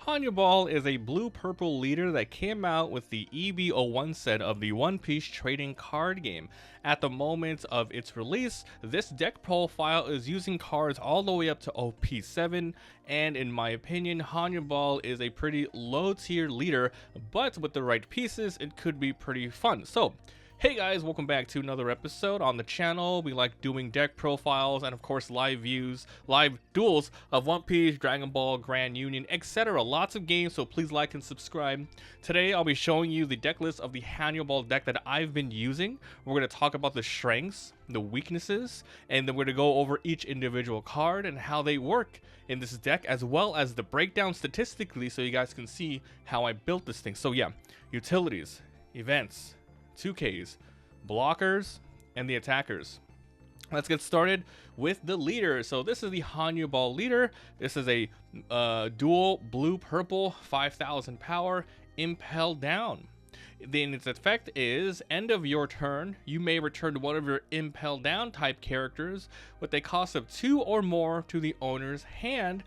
Hannyabal is a blue-purple leader that came out with the EB01 set of the One Piece trading card game. At the moment of its release, this deck profile is using cards all the way up to OP7, and in my opinion, Hannyabal is a pretty low-tier leader, but with the right pieces, it could be pretty fun. So, hey guys, welcome back to another episode on the channel. We like doing deck profiles and of course live views, live duels of One Piece, Dragon Ball, Grand Union, etc. Lots of games, so please like and subscribe. Today I'll be showing you the deck list of the Hannibal deck that I've been using. We're going to talk about the strengths, the weaknesses, and then we're going to go over each individual card and how they work in this deck, as well as the breakdown statistically so you guys can see how I built this thing. So yeah, utilities, events, 2Ks, blockers, and the attackers. Let's get started with the leader. So this is the Hannibal leader. This is a dual blue-purple 5,000 power Impel down. Then its effect is, end of your turn, you may return one of your Impel down type characters with a cost of 2 or more to the owner's hand.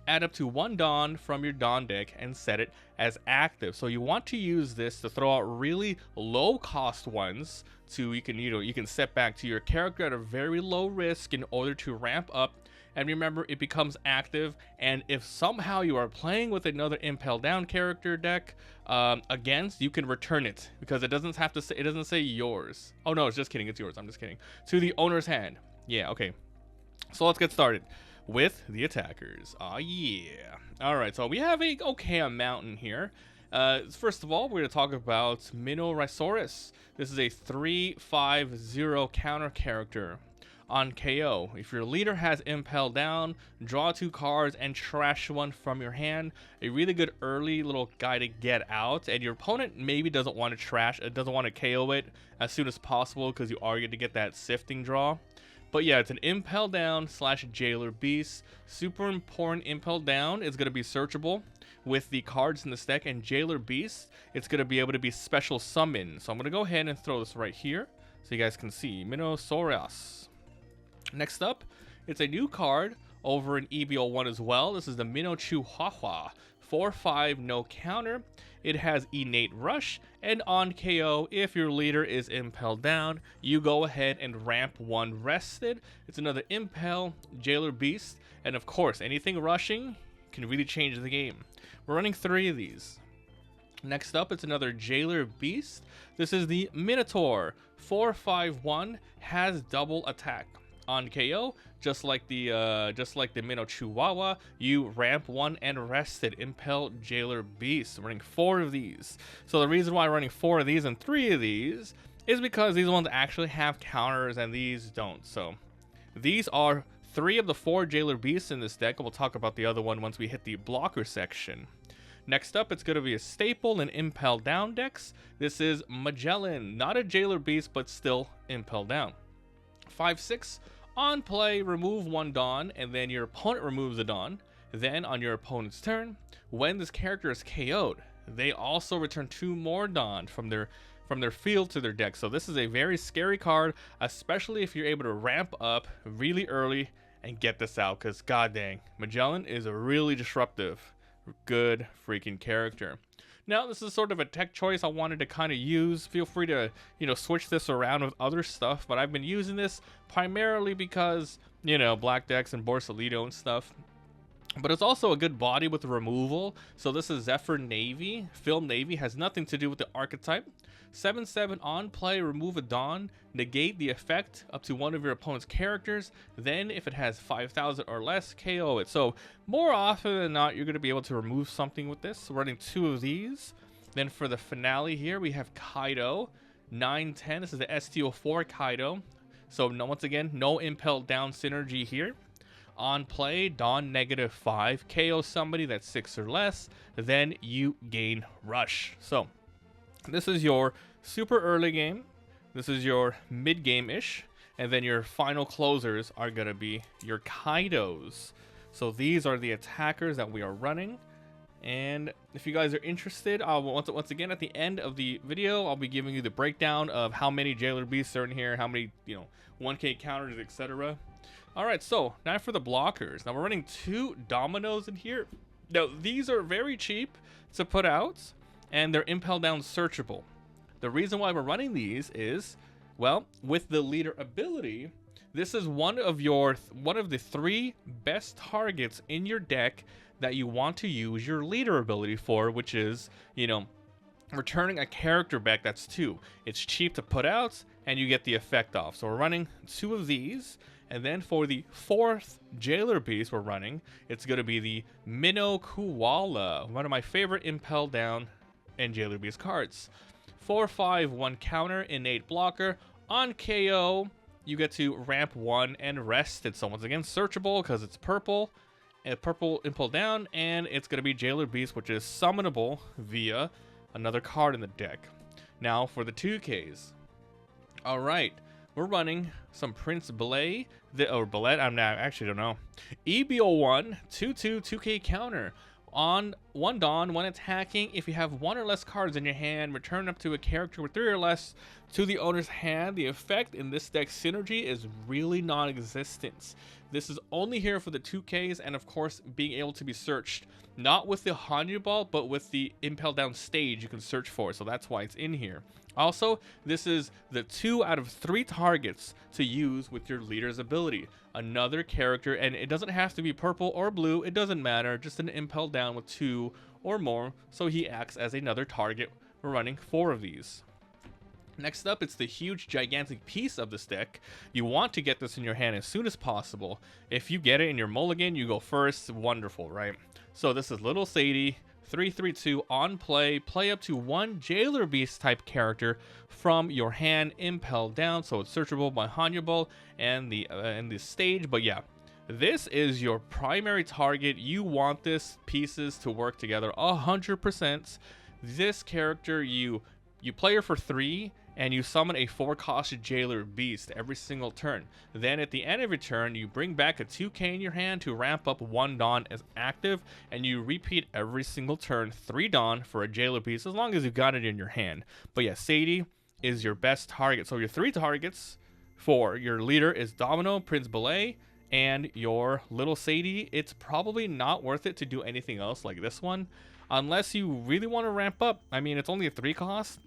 Add up to 1 Dawn from your Dawn deck and set it as active. So you want to use this to throw out really low cost ones to you can set back to your character at a very low risk in order to ramp up. And remember, it becomes active, and if somehow you are playing with another Impel down character deck against, you can return it because it doesn't have to say, it doesn't say yours. Oh no, it's just kidding, it's yours. I'm just kidding. To the owner's hand. Yeah, okay. So let's get started with the attackers. Oh yeah. Alright, so we have a okay amount in here. First of all, we're going to talk about Minorisaurus. This is a 3/5/0 counter character. On KO, if your leader has Impel down, draw 2 cards and trash 1 from your hand. A really good early little guy to get out, and your opponent maybe doesn't want to trash it, doesn't want to KO it as soon as possible because you are going to get that sifting draw. But yeah, it's an Impel down / Jailer Beast. Super important. Impel down is going to be searchable with the cards in this deck, and Jailer Beast, it's going to be able to be special summon. So I'm going to go ahead and throw this right here so you guys can see. Minorisaurus. Next up, it's a new card over in EB01 as well. This is the Minochihuahua. 4/5 no counter. It has innate rush, and on KO, if your leader is Impel down, you go ahead and ramp 1 rested. It's another Impel, Jailer Beast, and of course, anything rushing can really change the game. We're running 3 of these. Next up, it's another Jailer Beast. This is the Minotaur. 4/5/1 has double attack. On KO, just like the Minochihuahua, you ramp 1 and rest it. Impel Jailer Beast. We're running 4 of these. So the reason why I'm running 4 of these and 3 of these is because these ones actually have counters and these don't. So these are 3 of the 4 Jailer Beasts in this deck. We'll talk about the other one once we hit the blocker section. Next up, it's going to be a staple in Impel down decks. This is Magellan. Not a Jailer Beast, but still Impel down. 5/6. On play, remove 1 Dawn, and then your opponent removes a Dawn. Then, on your opponent's turn, when this character is KO'd, they also return 2 more Dawn from their field to their deck. So this is a very scary card, especially if you're able to ramp up really early and get this out, because god dang, Magellan is a really disruptive, good freaking character. Now, this is sort of a tech choice I wanted to kind of use. Feel free to, switch this around with other stuff, but I've been using this primarily because, black decks and Borsalito and stuff. But it's also a good body with removal. So this is Zephyr Navy. Film Navy has nothing to do with the archetype. 7/7 on play, remove a Dawn, negate the effect up to 1 of your opponent's characters. Then, if it has 5,000 or less, KO it. So more often than not, you're going to be able to remove something with this. Running 2 of these. Then for the finale here, we have Kaido. 9/10. This is the STO4 Kaido. So once again, no Impel down synergy here. On play, Dawn -5, KO somebody that's 6 or less, then you gain rush. So this is your super early game, this is your mid game-ish, and then your final closers are gonna be your Kaidos. So these are the attackers that we are running. And if you guys are interested, once again at the end of the video, I'll be giving you the breakdown of how many Jailer Beasts are in here, how many 1K counters, etc. Alright, so now for the blockers. Now we're running 2 Dominoes in here. Now, these are very cheap to put out, and they're Impel down searchable. The reason why we're running these is, well, with the leader ability, this is one of the 3 best targets in your deck that you want to use your leader ability for, which is, returning a character back that's 2. It's cheap to put out, and you get the effect off. So we're running 2 of these, and then for the 4th jailer piece we're running, it's going to be the Minnow Koala, one of my favorite Impel down and jailer beast cards. 4/5, 1 counter, innate blocker. On KO, you get to ramp 1 and rest. It's once again searchable because it's purple. A purple Impel down, and it's going to be Jailer Beast, which is summonable via another card in the deck. Now for the 2Ks. Alright, we're running some Prince Ballet, or Ballet, I actually don't know. EB01, 2/2, 2K counter. On 1 Dawn, when attacking, if you have 1 or less cards in your hand, return up to a character with 3 or less to the owner's hand. The effect in this deck synergy is really non-existent. This is only here for the 2Ks, and of course being able to be searched, not with the Hannyabal, but with the Impel down stage you can search for, so that's why it's in here. Also, this is the 2 out of 3 targets to use with your leader's ability. Another character, and it doesn't have to be purple or blue, it doesn't matter, just an Impel down with 2 or more, so he acts as another target. We're running 4 of these. Next up, it's the huge, gigantic piece of this deck. You want to get this in your hand as soon as possible. If you get it in your mulligan, you go first. Wonderful, right? So this is Little Sadie, 3/3/2 on play. Play up to 1 Jailer Beast type character from your hand, Impel down, so it's searchable by Hannyabal and the stage. But yeah, this is your primary target. You want this pieces to work together 100%. This character, you play her for 3, and you summon a 4-cost Jailer Beast every single turn. Then at the end of your turn, you bring back a 2K in your hand to ramp up 1 Dawn as active, and you repeat every single turn 3 Dawn for a Jailer Beast as long as you got it in your hand. But yeah, Sadie is your best target. So your 3 targets for your leader is Domino, Prince Ballet, and your Little Sadie. It's probably not worth it to do anything else like this one, unless you really want to ramp up. I mean, it's only a 3 cost,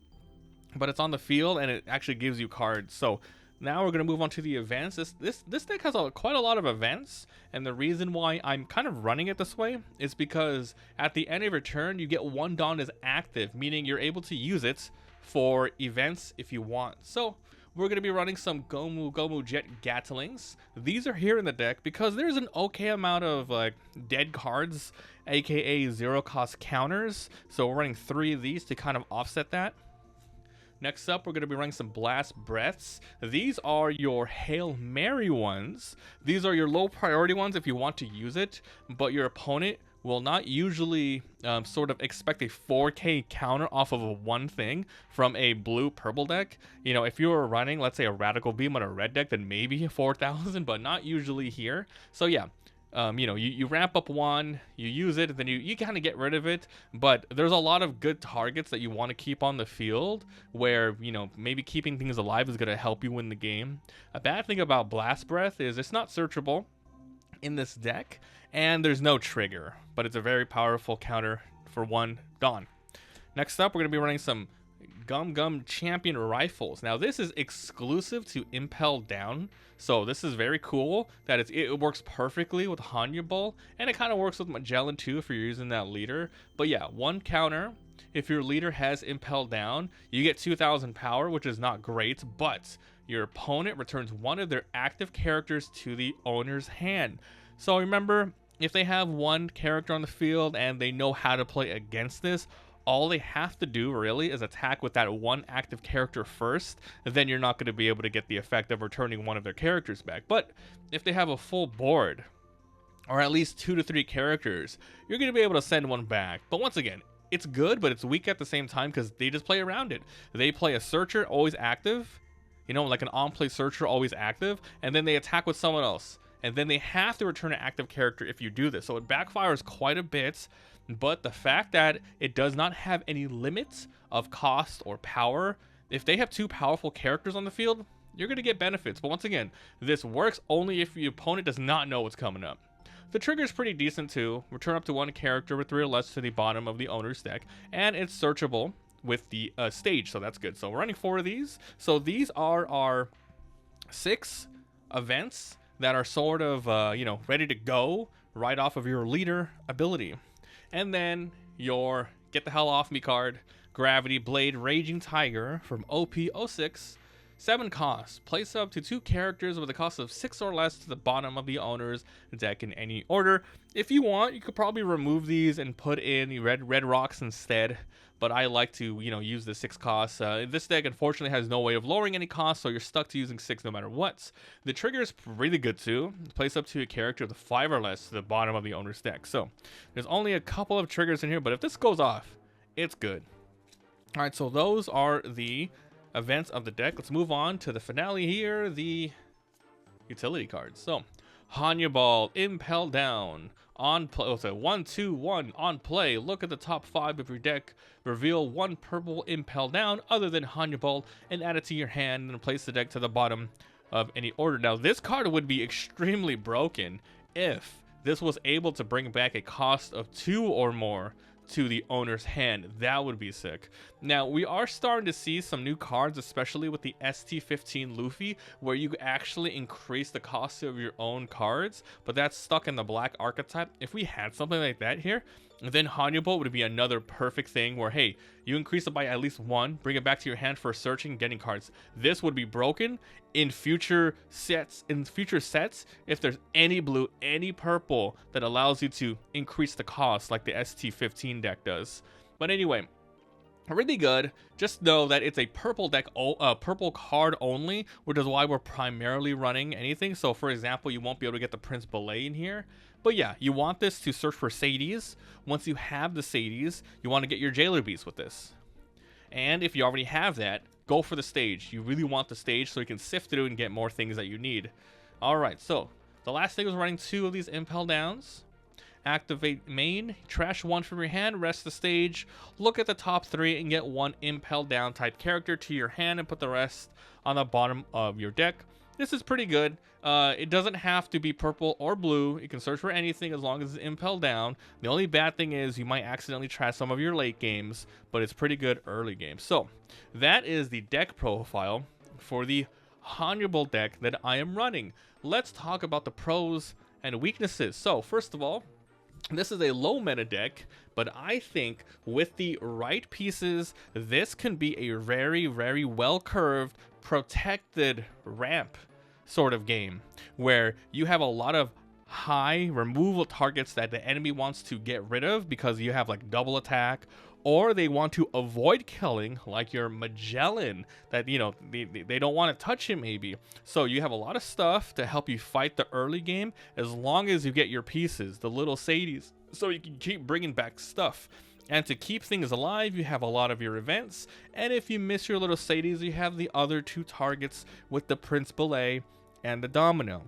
but it's on the field and it actually gives you cards. So now we're going to move on to the events. This deck has quite a lot of events, and the reason why I'm kind of running it this way is because at the end of your turn, you get 1 Dawn as active, meaning you're able to use it for events if you want. So we're going to be running some Gomu Jet Gatlings. These are here in the deck because there's an okay amount of dead cards, aka 0-cost counters. So we're running 3 of these to kind of offset that. Next up, we're going to be running some Blast Breaths. These are your Hail Mary ones. These are your low priority ones if you want to use it, but your opponent will not usually sort of expect a 4K counter off of a 1 thing from a blue-purple deck. You know, if you were running, let's say, a Radical Beam on a red deck, then maybe 4,000, but not usually here. So yeah. You ramp up 1, you use it, then you kind of get rid of it, but there's a lot of good targets that you want to keep on the field where, maybe keeping things alive is going to help you win the game. A bad thing about Blast Breath is it's not searchable in this deck, and there's no trigger, but it's a very powerful counter for 1 Dawn. Next up, we're going to be running some Gum Champion Rifles. Now this is exclusive to Impel down, so this is very cool that it works perfectly with Hannyabal, and it kind of works with Magellan too if you're using that leader. But yeah, 1 counter. If your leader has Impel down, you get 2,000 power, which is not great, but your opponent returns 1 of their active characters to the owner's hand. So remember, if they have 1 character on the field and they know how to play against this, all they have to do really is attack with that 1 active character first, then you're not going to be able to get the effect of returning 1 of their characters back. But if they have a full board, or at least 2 to 3 characters, you're going to be able to send 1 back. But once again, it's good, but it's weak at the same time because they just play around it. They play a searcher, always active, like an on-play searcher, always active, and then they attack with someone else. And then they have to return an active character if you do this. So it backfires quite a bit. But the fact that it does not have any limits of cost or power, if they have 2 powerful characters on the field, you're going to get benefits. But once again, this works only if your opponent does not know what's coming up. The trigger is pretty decent too. Return up to one character with 3 or less to the bottom of the owner's deck, and it's searchable with the stage, so that's good. So we're running 4 of these. So these are our 6 events that are sort of, ready to go right off of your leader ability. And then your Get the Hell Off Me card, Gravity Blade Raging Tiger from OP06. 7 costs. Place up to 2 characters with a cost of 6 or less to the bottom of the owner's deck in any order. If you want, you could probably remove these and put in red rocks instead. But I like to, use the 6 costs. This deck, unfortunately, has no way of lowering any costs, so you're stuck to using 6 no matter what. The trigger is really good, too. Place up to a character with 5 or less to the bottom of the owner's deck. So, there's only a couple of triggers in here, but if this goes off, it's good. Alright, so those are the events of the deck. Let's move on to the finale here, the utility cards. So, Hannyabal, Impel down. On play, 1/2/1 on play. Look at the top 5 of your deck. Reveal 1 purple Impel down other than Hannyabal and add it to your hand and place the deck to the bottom of any order. Now, this card would be extremely broken if this was able to bring back a cost of 2 or more to the owner's hand. That would be sick. Now, we are starting to see some new cards, especially with the ST15 Luffy, where you actually increase the cost of your own cards, but that's stuck in the black archetype. If we had something like that here, then Hannyabal would be another perfect thing where, hey, you increase it by at least 1, bring it back to your hand for searching, getting cards. This would be broken in future sets. If there's any blue, any purple that allows you to increase the cost like the ST15 deck does. But anyway, really good. Just know that it's a purple deck, purple card only, which is why we're primarily running anything. So for example, you won't be able to get the Prince Ballet in here. But yeah, you want this to search for Sadies. Once you have the Sadies, you want to get your Jailer Beast with this. And if you already have that, go for the stage. You really want the stage so you can sift through and get more things that you need. Alright, so the last thing is running 2 of these Impel downs. Activate main, trash 1 from your hand, rest the stage, look at the top 3 and get 1 Impel down type character to your hand and put the rest on the bottom of your deck. This is pretty good. It doesn't have to be purple or blue. You can search for anything as long as it's Impel down. The only bad thing is you might accidentally trash some of your late games, but it's pretty good early game. So that is the deck profile for the Hannyabal deck that I am running. Let's talk about the pros and weaknesses. So first of all, this is a low meta deck, but I think with the right pieces, this can be a very, very well curved, protected ramp sort of game where you have a lot of high removal targets that the enemy wants to get rid of because you have like double attack, or they want to avoid killing, like your Magellan that, they don't want to touch him maybe. So you have a lot of stuff to help you fight the early game as long as you get your pieces, the little Sadies, so you can keep bringing back stuff. And to keep things alive, you have a lot of your events, and if you miss your little Sadies, you have the other 2 targets with the Prince Ballet and the Domino.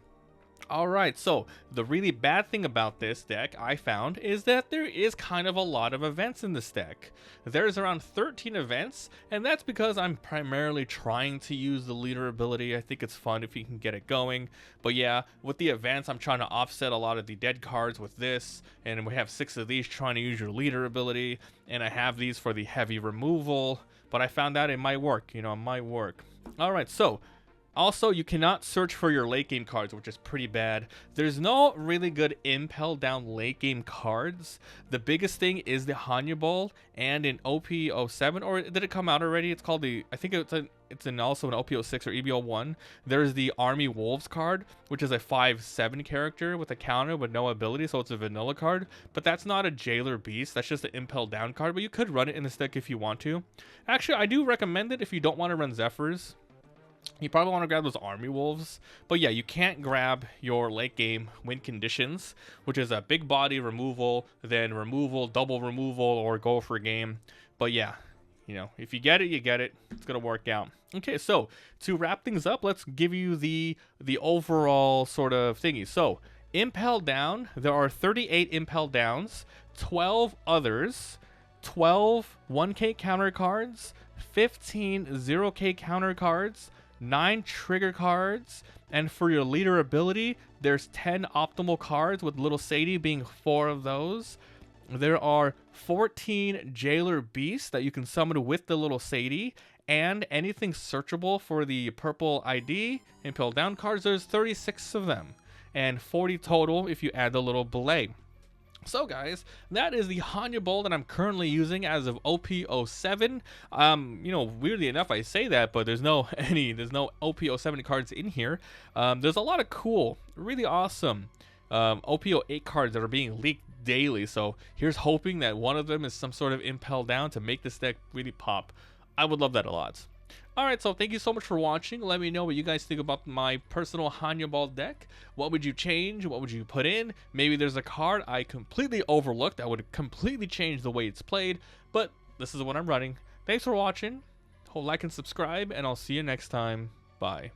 Alright, so the really bad thing about this deck I found is that there is kind of a lot of events in this deck. There's around 13 events, and that's because I'm primarily trying to use the leader ability. I think it's fun if you can get it going. But yeah, with the events, I'm trying to offset a lot of the dead cards with this, and we have 6 of these trying to use your leader ability, and I have these for the heavy removal, but I found out it might work, it might work. Alright, so also, you cannot search for your late game cards, which is pretty bad. There's no really good Impel down late game cards. The biggest thing is the Hannyabal and in OP07, or did it come out already? It's called I think it's also an OP06 or EB01. There's the Army Wolves card, which is a 5/7 character with a counter with no ability, so it's a vanilla card. But that's not a Jailer Beast, that's just an Impel down card, but you could run it in this deck if you want to. Actually, I do recommend it if you don't want to run Zephyrs. You probably want to grab those Army Wolves. But yeah, you can't grab your late game win conditions, which is a big body removal, then removal, double removal, or go for a game. But yeah, if you get it, you get it. It's going to work out. Okay, so to wrap things up, let's give you the overall sort of thingy. So, Impel down, there are 38 Impel downs, 12 others, 12 1K counter cards, 15 0K counter cards, 9 trigger cards, and for your leader ability, there's 10 optimal cards, with Little Sadie being 4 of those. There are 14 Jailer Beasts that you can summon with the Little Sadie, and anything searchable for the purple ID, Impel down cards, there's 36 of them, and 40 total if you add the little belay. So guys, that is the Hannyabal that I'm currently using as of OP07. You know, weirdly enough I say that, but there's no OP07 cards in here. There's a lot of cool, really awesome OP08 cards that are being leaked daily, so here's hoping that one of them is some sort of Impel down to make this deck really pop. I would love that a lot. Alright, so thank you so much for watching. Let me know what you guys think about my personal Hannyabal deck. What would you change? What would you put in? Maybe there's a card I completely overlooked that would completely change the way it's played, but this is what I'm running. Thanks for watching. Like and subscribe, and I'll see you next time. Bye.